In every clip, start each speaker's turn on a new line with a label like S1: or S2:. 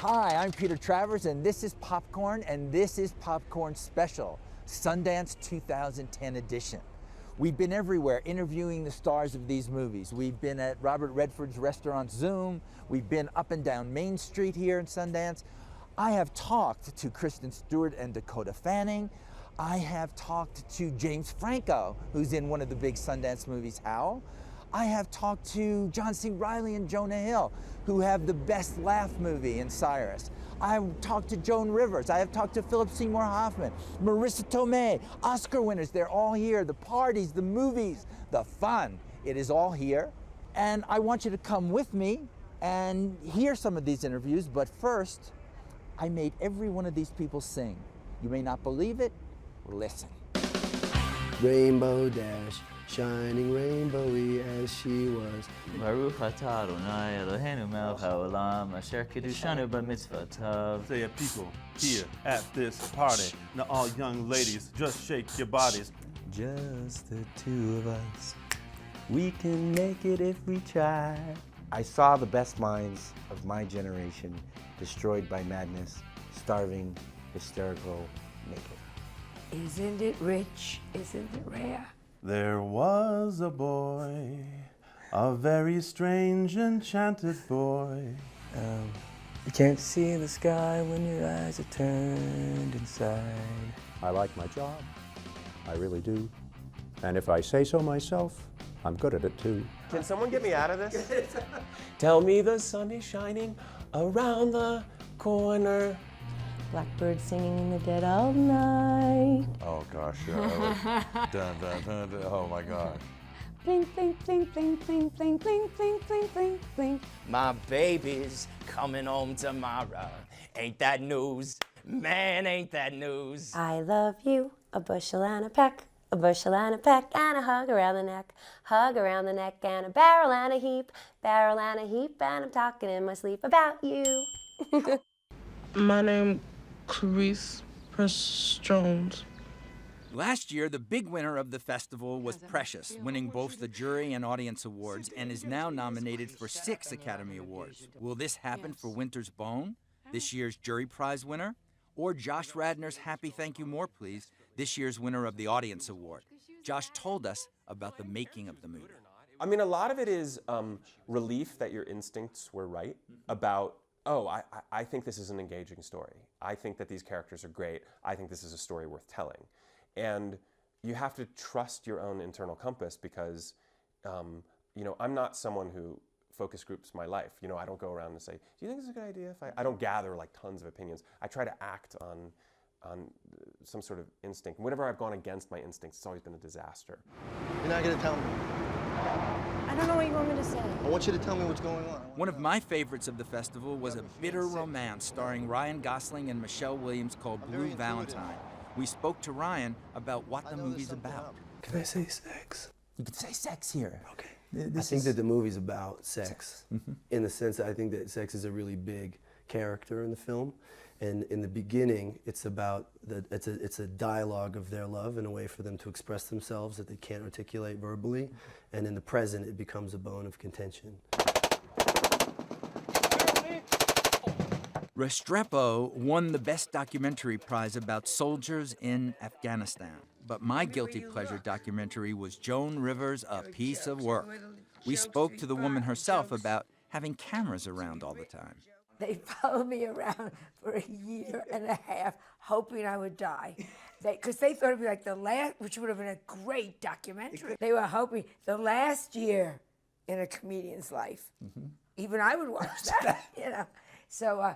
S1: Hi, I'm Peter Travers, and this is Popcorn, and this is Popcorn Special, Sundance 2010 edition. We've been everywhere interviewing the stars of these movies. We've been at Robert Redford's restaurant Zoom. We've been up and down Main Street here in Sundance. I have talked to Kristen, Stewart, and Dakota Fanning. I have talked to James Franco, who's in one of the big Sundance movies, Howl. I have talked to John C. Reilly and Jonah Hill, who have the best laugh movie in Cyrus. I've talked to Joan Rivers. I have talked to Phillip Seymour Hoffman, Marissa Tomei, Oscar winners. They're all here. The parties, the movies, the fun. It is all here. And I want you to come with me and hear some of these interviews. But first, I made every one of these people sing. You may not believe it. Listen.
S2: Rainbow Dash, shining rainbowy as she was.
S3: Say a people here at this party. Now all young ladies, just shake your bodies.
S2: Just the two of us. We can make it if we try. I saw the best minds of my generation destroyed by madness, starving, hysterical, naked.
S4: Isn't it rich? Isn't it rare?
S3: There was a boy, a very strange, enchanted boy.
S2: You can't see the sky when your eyes are turned inside.
S5: I like my job, I really do. And if I say so myself, I'm good at it too.
S6: Can someone get me out of this?
S2: Tell me the sun is shining around the corner.
S7: Blackbird singing in the dead of night.
S3: Oh gosh, yeah. Dun, dun, dun, dun. Oh my God.
S7: Bling, bling, bling, bling, bling, bling, bling, bling, bling, bling, bling.
S8: My baby's coming home tomorrow. Ain't that news? Man, ain't that news?
S7: I love you, a bushel and a peck, a bushel and a peck, and a hug around the neck, and a barrel and a heap, and I'm talking in my sleep about you.
S9: My name Cyrus Jones.
S1: Last year, the big winner of the festival was Precious, winning both the jury and audience awards, and is now nominated for 6 Academy Awards. Will this happen for Winter's Bone, this year's jury prize winner, or Josh Radnor's Happy Thank You More Please, this year's winner of the audience award? Josh told us about the making of the movie.
S6: I mean, a lot of it is relief that your instincts were right about, oh, I think this is an engaging story. I think that these characters are great. I think this is a story worth telling. And you have to trust your own internal compass because, you know, I'm not someone who focus groups my life. You know, I don't go around and say, do you think this is a good idea? I don't gather like tons of opinions. I try to act on some sort of instinct. Whenever I've gone against my instincts, it's always been a disaster.
S10: You're not gonna tell me.
S7: I don't know what you want me to say.
S10: I want you to tell me what's going on.
S1: One of my favorites of the festival was a bitter romance starring Ryan Gosling and Michelle Williams called Blue Valentine. We spoke to Ryan about what the movie's about.
S2: Can I say sex?
S1: You can say sex here.
S2: Okay. I think that the movie's about sex. In the sense that I think that sex is a really big character in the film. And in the beginning, it's about it's a dialogue of their love and a way for them to express themselves that they can't articulate verbally. And in the present, it becomes a bone of contention.
S1: Restrepo won the Best Documentary Prize about soldiers in Afghanistan. But my guilty pleasure documentary was Joan Rivers' A Piece of Work. We spoke to the woman herself about having cameras around all the time.
S4: They followed me around for a year and a half, hoping I would die. Because they thought it'd be like the last, which would have been a great documentary. They were hoping the last year in a comedian's life. Even I would watch that, you know. So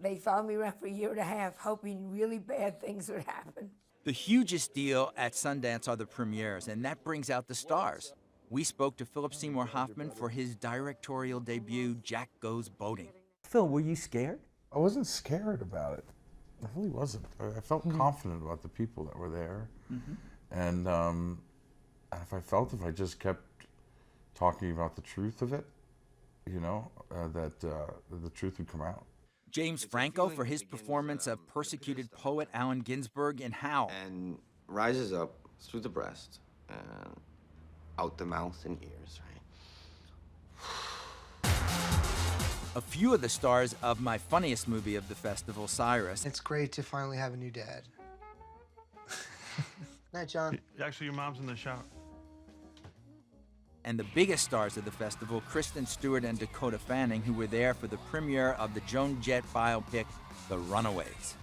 S4: they followed me around for a year and a half, hoping really bad things would happen.
S1: The hugest deal at Sundance are the premieres, and that brings out the stars. We spoke to Phillip Seymour Hoffman for his directorial debut, Jack Goes Boating. Phil, were you scared?
S3: I wasn't scared about it. I really wasn't. I felt confident about the people that were there. And if I just kept talking about the truth of it, you know, that the truth would come out.
S1: James Franco for his performance of persecuted poet Allen Ginsberg in Howl.
S11: And rises up through the breast and out the mouth and ears, right?
S1: a few of the stars of my funniest movie of the festival, Cyrus.
S10: It's great to finally have a new dad. Night, John.
S12: Actually, your mom's in the shower.
S1: And the biggest stars of the festival, Kristen, Stewart, and Dakota Fanning, who were there for the premiere of the Joan Jett biopic, The Runaways.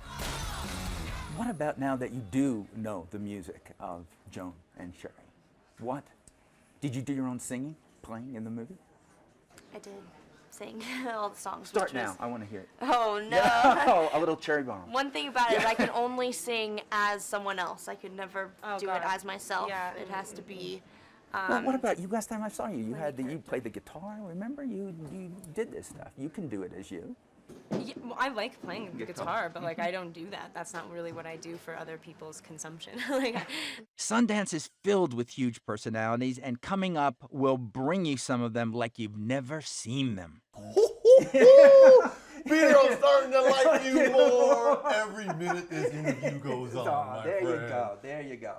S1: What about now that you do know the music of Joan and Sherry? What? Did you do your own singing, playing in the movie?
S7: I did sing all the songs.
S1: Start now, I want to hear it.
S7: Oh, no.
S1: Oh, a little cherry bomb.
S7: One thing about it is I can only sing as someone else. I could never do it as myself.
S13: Yeah.
S7: It has to be...
S1: Well, what about you? Last time I saw you, you played the guitar. Remember, you did this stuff. You can do it as you.
S13: Yeah, well, I like playing the guitar, but like I don't do that. That's not really what I do for other people's consumption.
S1: Sundance is filled with huge personalities, and coming up, we'll bring you some of them like you've never seen them.
S14: Peter, I'm starting to like you more every minute this interview goes on.
S1: There you go. There you go.